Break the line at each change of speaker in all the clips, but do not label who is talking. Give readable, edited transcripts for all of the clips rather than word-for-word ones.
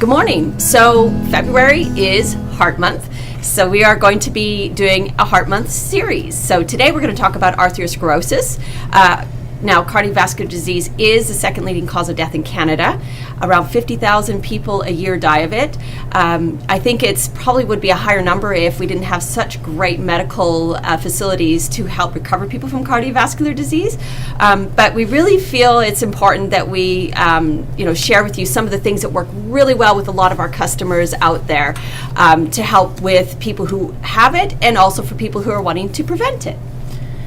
Good morning. So February is Heart Month. So we are going to be doing a Heart Month series. So today we're going to talk about atherosclerosis. Now, cardiovascular disease is the second leading cause of death in Canada. Around 50,000 people a year die of it. I think it's probably would be a higher number if we didn't have such great medical facilities to help recover people from cardiovascular disease. But we really feel it's important that we share with you some of the things that work really well with a lot of our customers out there to help with people who have it and also for people who are wanting to prevent it.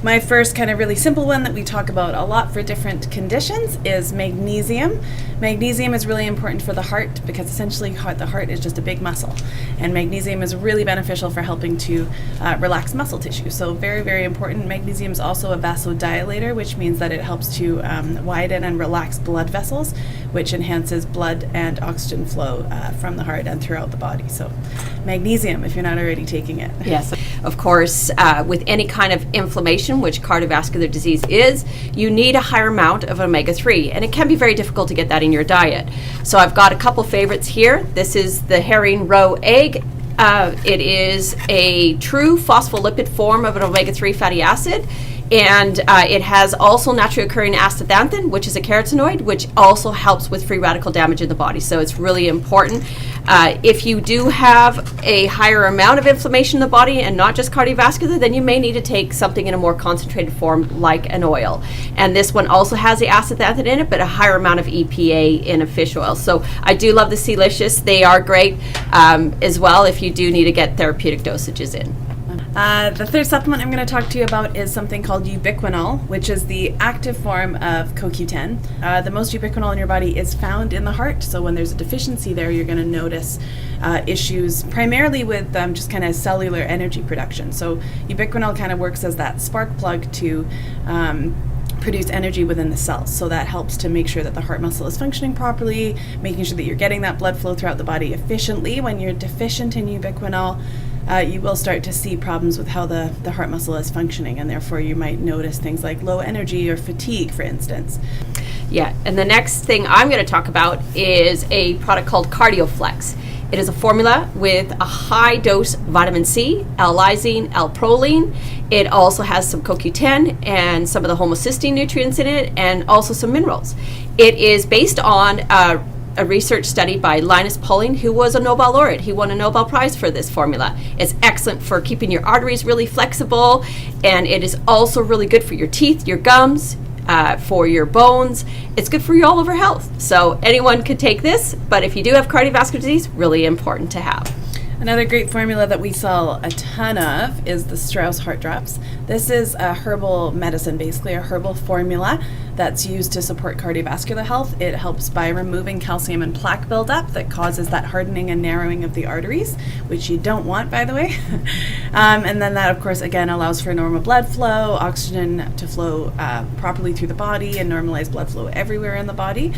My first kind of really simple one that we talk about a lot for different conditions is magnesium. Magnesium is really important for the heart because essentially the heart is just a big muscle, and magnesium is really beneficial for helping to relax muscle tissue. So very, very important. Magnesium is also a vasodilator, which means that it helps to widen and relax blood vessels, which enhances blood and oxygen flow from the heart and throughout the body. So magnesium, if you're not already taking it.
Yes, of course, with any kind of inflammation, which cardiovascular disease is, you need a higher amount of omega-3, and it can be very difficult to get that in your diet. So I've got a couple favorites here. This is the herring roe egg. It is a true phospholipid form of an omega-3 fatty acid, and it has also naturally occurring astaxanthin, which is a carotenoid, which also helps with free radical damage in the body. So it's really important. If you do have a higher amount of inflammation in the body and not just cardiovascular, then you may need to take something in a more concentrated form like an oil. And this one also has the astaxanthin in it, but a higher amount of EPA in a fish oil. So I do love the Celicious. They are great as well if you do need to get therapeutic dosages in.
The third supplement I'm going to talk to you about is something called ubiquinol, which is the active form of CoQ10. The most ubiquinol in your body is found in the heart, so when there's a deficiency there, you're going to notice issues primarily with just kind of cellular energy production. So ubiquinol kind of works as that spark plug to produce energy within the cells. So that helps to make sure that the heart muscle is functioning properly, making sure that you're getting that blood flow throughout the body efficiently. When you're deficient in ubiquinol, you will start to see problems with how the heart muscle is functioning, and therefore you might notice things like low energy or fatigue, for instance.
Yeah, and the next thing I'm going to talk about is a product called CardioFlex. It is a formula with a high dose vitamin C, L-lysine, L-proline. It also has some CoQ10 and some of the homocysteine nutrients in it, and also some minerals. It is based on a research study by Linus Pauling, who was a Nobel laureate. He won a Nobel Prize for this formula. It's excellent for keeping your arteries really flexible, and it is also really good for your teeth, your gums, for your bones. It's good for your all over health. So anyone could take this, but if you do have cardiovascular disease, really important to have.
Another great formula that we sell a ton of is the Strauss Heart Drops. This is a herbal medicine, basically a herbal formula that's used to support cardiovascular health. It helps by removing calcium and plaque buildup that causes that hardening and narrowing of the arteries, which you don't want, by the way. And then that, of course, again, allows for normal blood flow, oxygen to flow properly through the body, and normalize blood flow everywhere in the body.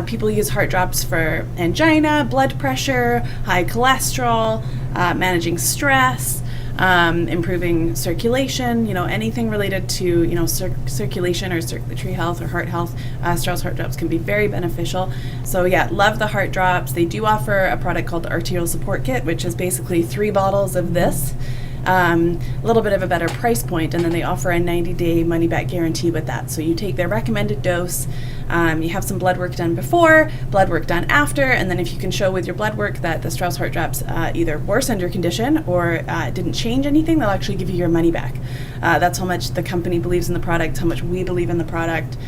People use heart drops for angina, blood pressure, high cholesterol, managing stress, improving circulation, anything related to, circulation or circulatory health or heart health. Strauss Heart Drops can be very beneficial. So yeah, love the heart drops. They do offer a product called the Arterial Support Kit, which is basically 3 bottles of this. A little bit of a better price point, and then they offer a 90-day money-back guarantee with that. So you take their recommended dose, you have some blood work done before, blood work done after, and then if you can show with your blood work that the Strauss Heart Drops either worsened your condition or didn't change anything, they'll actually give you your money back. That's how much the company believes in the product, how much we believe in the product.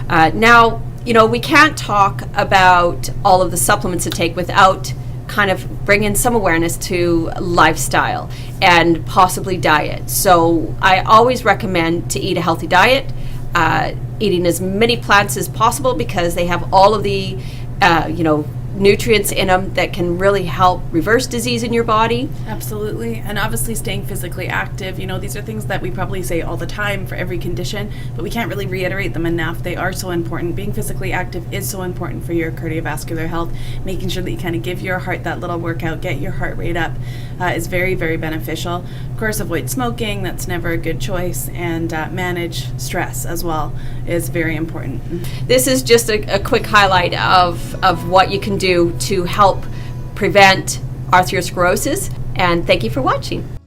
Now, we can't talk about all of the supplements to take without kind of bring in some awareness to lifestyle and possibly diet. So I always recommend to eat a healthy diet, eating as many plants as possible because they have all of the nutrients in them that can really help reverse disease in your body.
Absolutely. And obviously staying physically active. These are things that we probably say all the time for every condition, but we can't really reiterate them enough. They are so important. Being physically active is so important for your cardiovascular health. Making sure that you kind of give your heart that little workout, get your heart rate up, is very, very beneficial. Of course, avoid smoking. That's never a good choice. And manage stress as well is very important.
This is just a quick highlight of what you can do to help prevent atherosclerosis. And thank you for watching.